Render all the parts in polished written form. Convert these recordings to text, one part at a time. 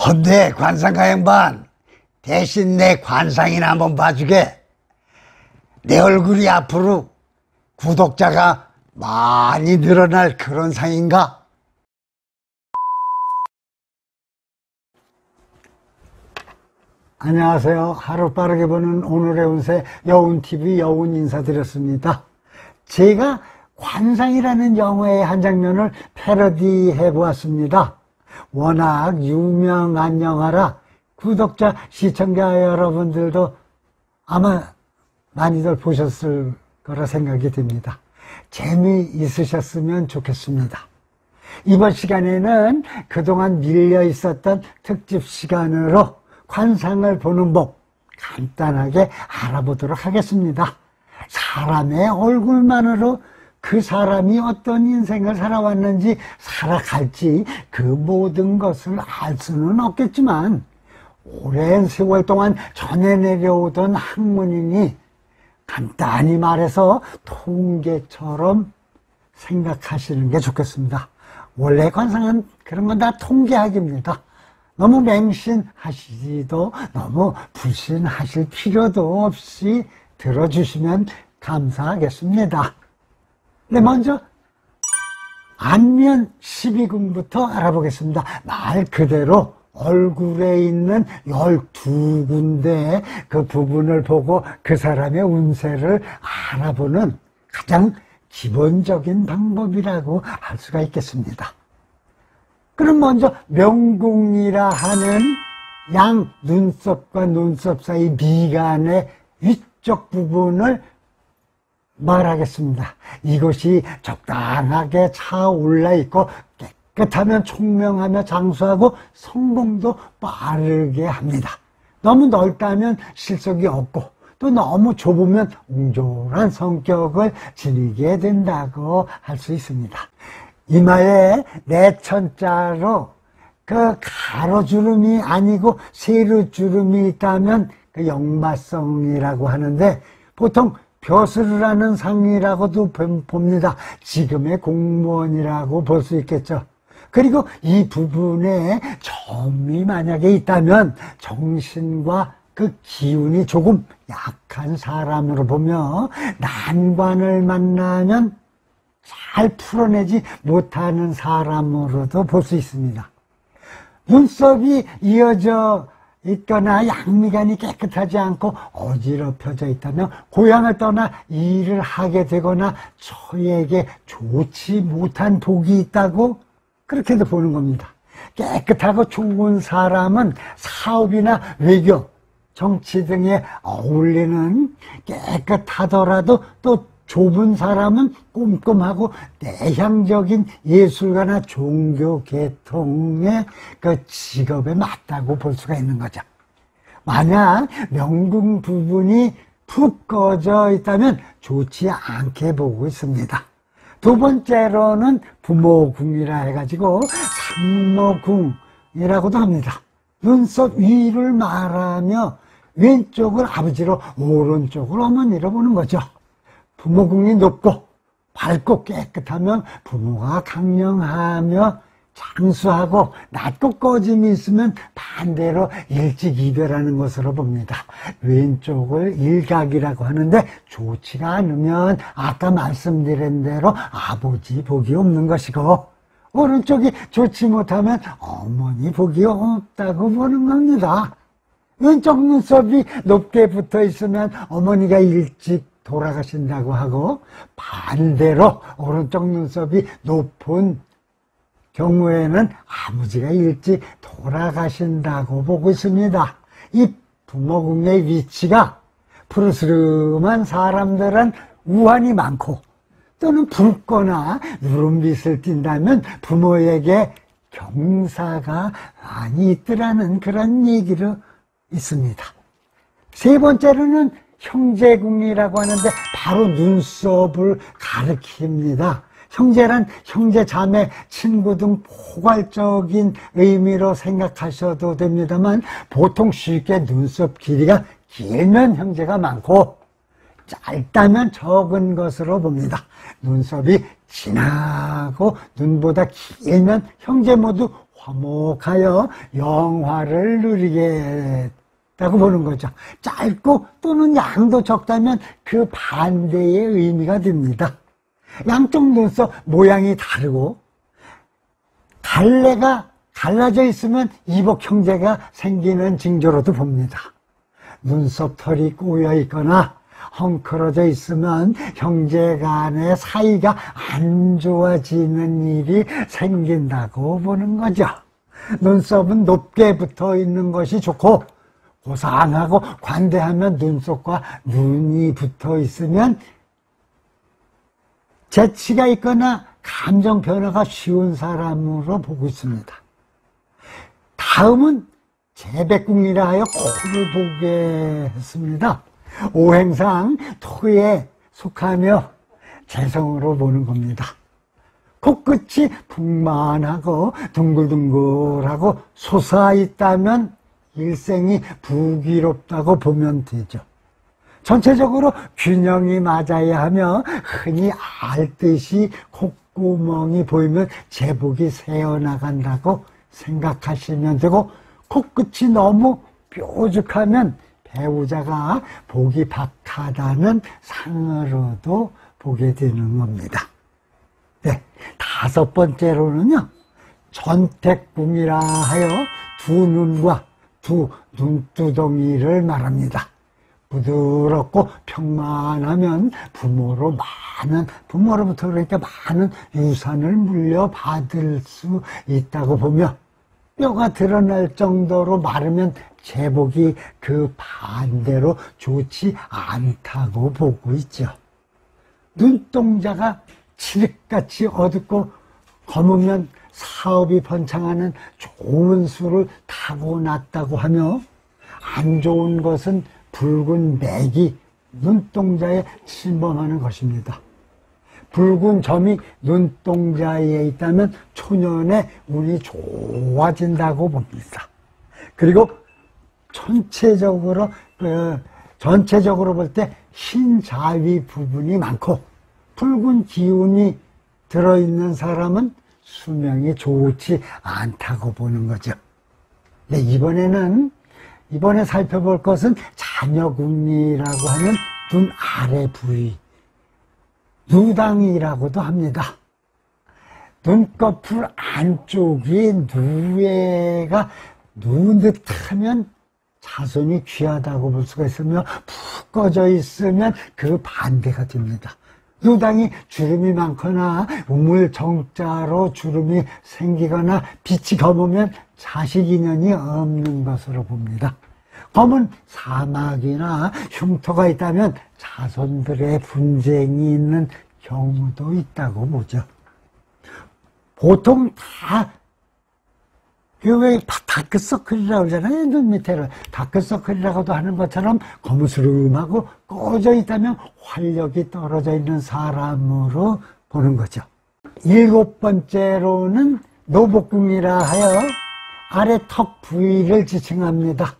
헌데 관상가 양반, 대신 내 관상이나 한번 봐주게. 내 얼굴이 앞으로 구독자가 많이 늘어날 그런 상인가? 안녕하세요. 하루 빠르게 보는 오늘의 운세 여운TV 여운 인사드렸습니다. 제가 관상이라는 영화의 한 장면을 패러디해 보았습니다. 워낙 유명한 영화라 구독자, 시청자 여러분들도 아마 많이들 보셨을 거라 생각이 듭니다. 재미있으셨으면 좋겠습니다. 이번 시간에는 그동안 밀려 있었던 특집 시간으로 관상을 보는 법 간단하게 알아보도록 하겠습니다. 사람의 얼굴만으로 그 사람이 어떤 인생을 살아왔는지 살아갈지 그 모든 것을 알 수는 없겠지만 오랜 세월 동안 전해 내려오던 학문이니 간단히 말해서 통계처럼 생각하시는 게 좋겠습니다. 원래 관상은 그런 건 다 통계학입니다. 너무 맹신하시지도 너무 불신하실 필요도 없이 들어주시면 감사하겠습니다. 네, 먼저 안면 12궁부터 알아보겠습니다. 말 그대로 얼굴에 있는 12군데의 그 부분을 보고 그 사람의 운세를 알아보는 가장 기본적인 방법이라고 할 수가 있겠습니다. 그럼 먼저 명궁이라 하는 양 눈썹과 눈썹 사이 미간의 위쪽 부분을 말하겠습니다. 이곳이 적당하게 차올라 있고 깨끗하면 총명하며 장수하고 성공도 빠르게 합니다. 너무 넓다면 실속이 없고 또 너무 좁으면 옹졸한 성격을 지니게 된다고 할 수 있습니다. 이마에 내천자로 그 가로주름이 아니고 세로주름이 있다면 그 역마성이라고 하는데 보통 벼슬이라는 상이라고도 봅니다. 지금의 공무원이라고 볼 수 있겠죠. 그리고 이 부분에 점이 만약에 있다면 정신과 그 기운이 조금 약한 사람으로 보며 난관을 만나면 잘 풀어내지 못하는 사람으로도 볼 수 있습니다. 눈썹이 이어져 있거나 양미간이 깨끗하지 않고 어지럽혀져 있다면 고향을 떠나 일을 하게 되거나 처에게 좋지 못한 복이 있다고 그렇게도 보는 겁니다. 깨끗하고 좋은 사람은 사업이나 외교, 정치 등에 어울리는 깨끗하더라도 또 좁은 사람은 꼼꼼하고 내향적인 예술가나 종교 계통의 그 직업에 맞다고 볼 수가 있는 거죠. 만약 명궁 부분이 푹 꺼져 있다면 좋지 않게 보고 있습니다. 두 번째로는 부모궁이라 해가지고 상모궁이라고도 합니다. 눈썹 위를 말하며 왼쪽을 아버지로 오른쪽을 어머니로 보는 거죠. 부모궁이 높고 밝고 깨끗하면 부모가 강령하며 장수하고 낮고 꺼짐이 있으면 반대로 일찍 이별하는 것으로 봅니다. 왼쪽을 일각이라고 하는데 좋지가 않으면 아까 말씀드린 대로 아버지 복이 없는 것이고 오른쪽이 좋지 못하면 어머니 복이 없다고 보는 겁니다. 왼쪽 눈썹이 높게 붙어 있으면 어머니가 일찍 돌아가신다고 하고 반대로 오른쪽 눈썹이 높은 경우에는 아버지가 일찍 돌아가신다고 보고 있습니다. 이 부모궁의 위치가 푸르스름한 사람들은 우환이 많고 또는 붉거나 누름빛을 띈다면 부모에게 경사가 많이 있더라는 그런 얘기로 있습니다. 세 번째로는 형제궁이라고 하는데 바로 눈썹을 가리킵니다. 형제란 형제, 자매, 친구 등 포괄적인 의미로 생각하셔도 됩니다만 보통 쉽게 눈썹 길이가 길면 형제가 많고 짧다면 적은 것으로 봅니다. 눈썹이 진하고 눈보다 길면 형제 모두 화목하여 영화를 누리겠다고 보는 거죠. 짧고 또는 양도 적다면 그 반대의 의미가 됩니다. 양쪽 눈썹 모양이 다르고 갈래가 갈라져 있으면 이복 형제가 생기는 징조로도 봅니다. 눈썹 털이 꼬여 있거나 헝클어져 있으면 형제 간의 사이가 안 좋아지는 일이 생긴다고 보는 거죠. 눈썹은 높게 붙어 있는 것이 좋고 고상하고 관대하면 눈썹과 눈이 붙어 있으면 재치가 있거나 감정 변화가 쉬운 사람으로 보고 있습니다. 다음은 재백궁이라 하여 코를 보게 했습니다. 오행상 토에 속하며 재성으로 보는 겁니다. 코끝이 풍만하고 둥글둥글하고 솟아있다면 일생이 부귀롭다고 보면 되죠. 전체적으로 균형이 맞아야 하며 흔히 알듯이 콧구멍이 보이면 제복이 새어나간다고 생각하시면 되고, 코끝이 너무 뾰족하면 배우자가 복이 박하다는 상으로도 보게 되는 겁니다. 네, 다섯 번째로는요, 전택궁이라 하여 두 눈과 두 눈두덩이를 말합니다. 부드럽고 평만하면 부모로부터 그러니까 많은 유산을 물려받을 수 있다고 보며, 뼈가 드러날 정도로 마르면 제복이 그 반대로 좋지 않다고 보고 있죠. 눈동자가 칠흑같이 어둡고 검으면 사업이 번창하는 좋은 수를 타고났다고 하며, 안 좋은 것은 붉은 맥이 눈동자에 침범하는 것입니다. 붉은 점이 눈동자에 있다면 초년에 운이 좋아진다고 봅니다. 그리고 전체적으로 볼 때 흰자위 부분이 많고 붉은 기운이 들어있는 사람은 수명이 좋지 않다고 보는 거죠. 네, 이번에 살펴볼 것은 자녀궁이라고 하는 눈 아래 부위, 누당이라고도 합니다. 눈꺼풀 안쪽이 누에가 누듯하면 자손이 귀하다고 볼 수가 있으며, 푹 꺼져 있으면 그 반대가 됩니다. 누당이 주름이 많거나 우물정자로 주름이 생기거나 빛이 검으면 자식 인연이 없는 것으로 봅니다. 검은 사막이나 흉터가 있다면 자손들의 분쟁이 있는 경우도 있다고 보죠. 보통 왜 다크서클이라고 그러잖아요. 눈 밑에를 다크서클이라고도 하는 것처럼 거무스름하고 꺼져 있다면 활력이 떨어져 있는 사람으로 보는 거죠. 일곱 번째로는 노복궁이라 하여 아래 턱 부위를 지칭합니다.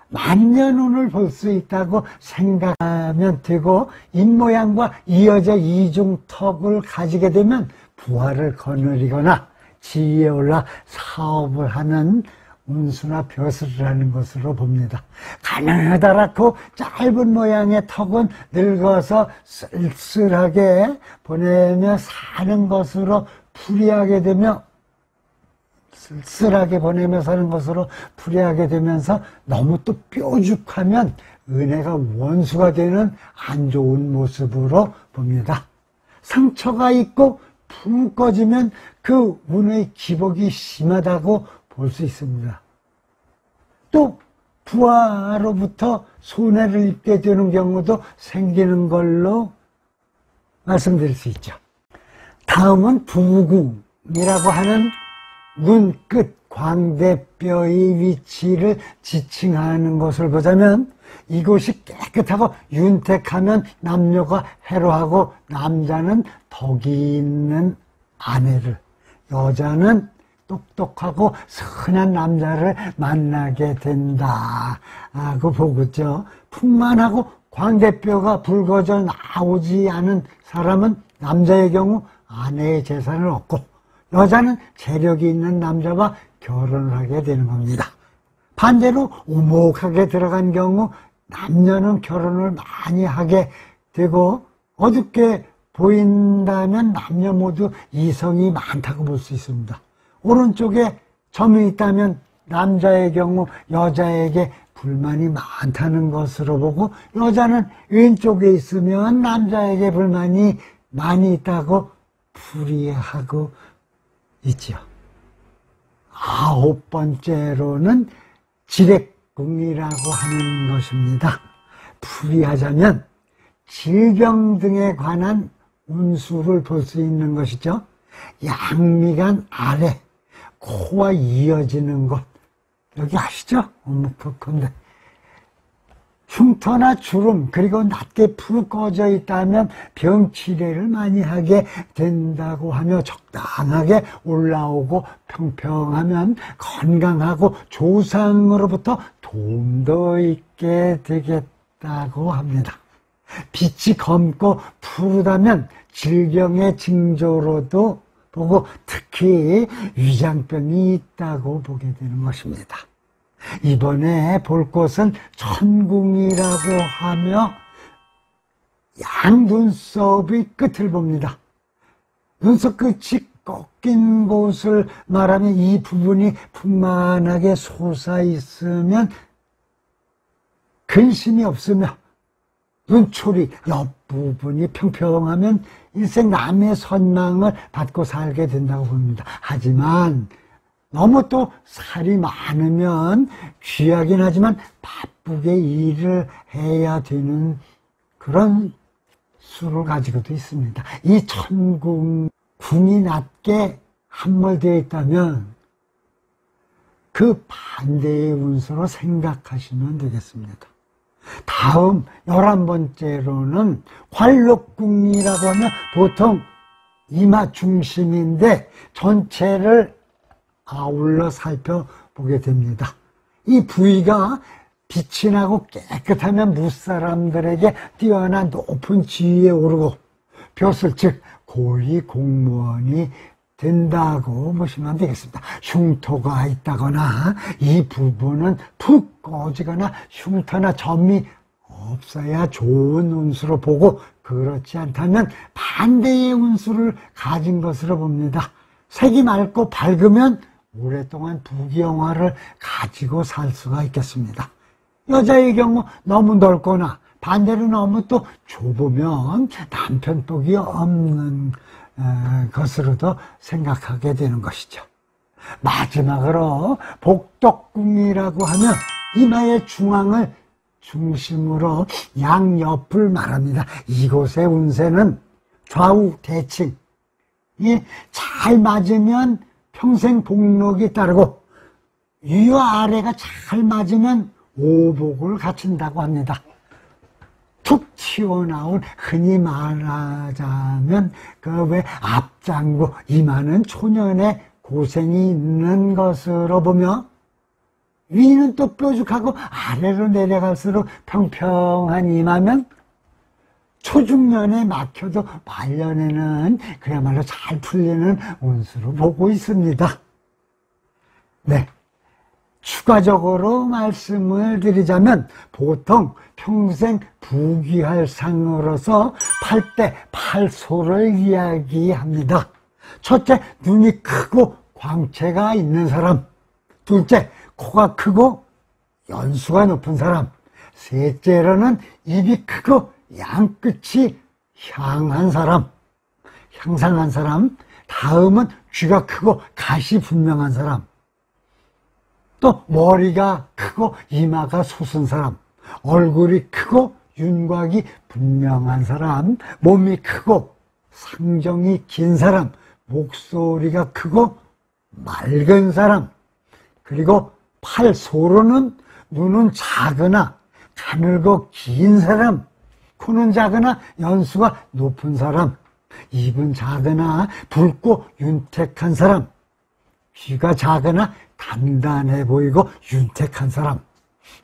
만년운을 볼 수 있다고 생각하면 되고, 입모양과 이어져 이중턱을 가지게 되면 부활을 거느리거나 지위에 올라 사업을 하는 운수나 벼슬을 하는 것으로 봅니다. 가느다랗고 짧은 모양의 턱은 늙어서 쓸쓸하게 보내며 사는 것으로 풀이하게 되며, 쓸쓸하게 보내며 사는 것으로 풀이하게 되면서 너무 또 뾰족하면 은혜가 원수가 되는 안 좋은 모습으로 봅니다. 상처가 있고 푹 꺼지면 그 운의 기복이 심하다고 볼 수 있습니다. 또 부하로부터 손해를 입게 되는 경우도 생기는 걸로 말씀드릴 수 있죠. 다음은 부궁이라고 하는 눈끝 광대뼈의 위치를 지칭하는 것을 보자면, 이곳이 깨끗하고 윤택하면 남녀가 해로하고 남자는 덕이 있는 아내를, 여자는 똑똑하고 선한 남자를 만나게 된다고 보고죠. 풍만하고 광대뼈가 붉어져 나오지 않은 사람은 남자의 경우 아내의 재산을 얻고, 여자는 재력이 있는 남자와 결혼을 하게 되는 겁니다. 반대로 오목하게 들어간 경우 남녀는 결혼을 많이 하게 되고, 어둡게 보인다면 남녀 모두 이성이 많다고 볼 수 있습니다. 오른쪽에 점이 있다면 남자의 경우 여자에게 불만이 많다는 것으로 보고, 여자는 왼쪽에 있으면 남자에게 불만이 많이 있다고 풀이하고 있지요. 9번째로는 지렉궁이라고 하는 것입니다. 풀이하자면 질병 등에 관한 운수를 볼 수 있는 것이죠. 양미간 아래 코와 이어지는 곳, 여기 아시죠? 오목폭인데 흉터나 주름, 그리고 낮게 푹 꺼져 있다면 병치레를 많이 하게 된다고 하며, 적당하게 올라오고 평평하면 건강하고 조상으로부터 도움도 있게 되겠다고 합니다. 빛이 검고 푸르다면 질병의 징조로도 보고, 특히 위장병이 있다고 보게 되는 것입니다. 이번에 볼 곳은 천궁이라고 하며, 양눈썹의 끝을 봅니다. 눈썹 끝이 꺾인 곳을 말하면 이 부분이 풍만하게 솟아 있으면, 근심이 없으며 눈초리 옆부분이 평평하면 일생 남의 선망을 받고 살게 된다고 봅니다. 하지만 너무 또 살이 많으면 귀하긴 하지만 바쁘게 일을 해야 되는 그런 수를 가지고도 있습니다. 이 천궁이 낮게 함몰되어 있다면 그 반대의 운수로 생각하시면 되겠습니다. 다음 11번째로는 관록궁이라고 하면 보통 이마 중심인데 전체를 아울러 살펴보게 됩니다. 이 부위가 빛이 나고 깨끗하면 무사람들에게 뛰어난 높은 지위에 오르고 벼슬, 즉 고위 공무원이 된다고 보시면 되겠습니다. 흉터가 있다거나 이 부분은 푹 꺼지거나 흉터나 점이 없어야 좋은 운수로 보고, 그렇지 않다면 반대의 운수를 가진 것으로 봅니다. 색이 맑고 밝으면 오랫동안 부귀영화를 가지고 살 수가 있겠습니다. 여자의 경우 너무 넓거나 반대로 너무 또 좁으면 남편복이 없는 것으로도 생각하게 되는 것이죠. 마지막으로 복덕궁이라고 하면 이마의 중앙을 중심으로 양옆을 말합니다. 이곳의 운세는 좌우 대칭이 잘 맞으면 평생 복록이 따르고, 위와 아래가 잘 맞으면 오복을 갖춘다고 합니다. 툭 튀어나온, 흔히 말하자면 그 왜 앞장구, 이마는 초년에 고생이 있는 것으로 보며, 위는 또 뾰족하고 아래로 내려갈수록 평평한 이마면 초중년에 막혀도 말년에는 그야말로 잘 풀리는 운수로 보고 있습니다. 네. 추가적으로 말씀을 드리자면 보통 평생 부귀할 상으로서 8대 8소를 이야기합니다. 첫째, 눈이 크고 광채가 있는 사람. 둘째, 코가 크고 연수가 높은 사람. 셋째로는 입이 크고 양끝이 향한 사람, 향상한 사람. 다음은 귀가 크고 가시 분명한 사람. 또 머리가 크고 이마가 솟은 사람, 얼굴이 크고 윤곽이 분명한 사람, 몸이 크고 상정이 긴 사람, 목소리가 크고 맑은 사람, 그리고 팔소로는 눈은 작으나 가늘고 긴 사람, 코는 작으나 연수가 높은 사람, 입은 작으나 붉고 윤택한 사람, 귀가 작으나 단단해 보이고 윤택한 사람,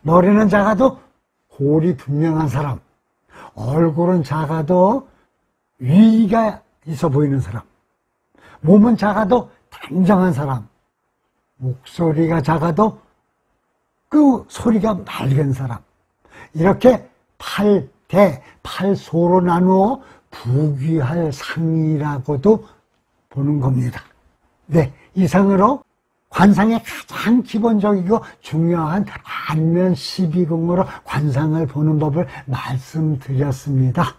머리는 작아도 골이 분명한 사람, 얼굴은 작아도 위가 있어 보이는 사람, 몸은 작아도 단정한 사람, 목소리가 작아도 그 소리가 맑은 사람, 이렇게 8대, 8소로 나누어 부귀할 상이라고도 보는 겁니다. 네, 이상으로 관상의 가장 기본적이고 중요한 안면 12궁으로 관상을 보는 법을 말씀드렸습니다.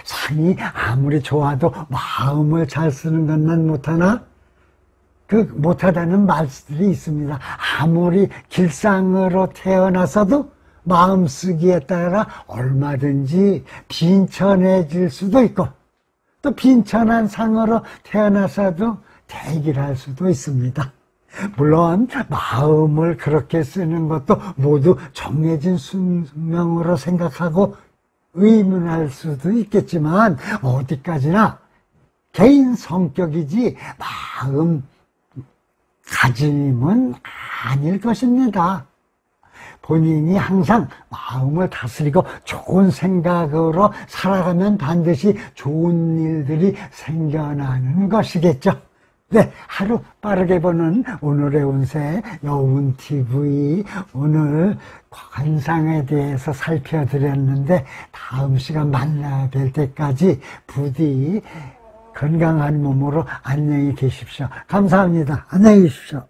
상이 아무리 좋아도 마음을 잘 쓰는 것만 못하나 못하다는 말들이 있습니다. 아무리 길상으로 태어나서도 마음쓰기에 따라 얼마든지 빈천해질 수도 있고, 또 빈천한 상으로 태어나서도 대길할 수도 있습니다. 물론 마음을 그렇게 쓰는 것도 모두 정해진 숙명으로 생각하고 의문할 수도 있겠지만, 어디까지나 개인 성격이지 마음 가짐은 아닐 것입니다. 본인이 항상 마음을 다스리고 좋은 생각으로 살아가면 반드시 좋은 일들이 생겨나는 것이겠죠. 네, 하루 빠르게 보는 오늘의 운세 여운TV, 오늘 관상에 대해서 살펴드렸는데, 다음 시간 만나 뵐 때까지 부디 건강한 몸으로 안녕히 계십시오. 감사합니다. 안녕히 계십시오.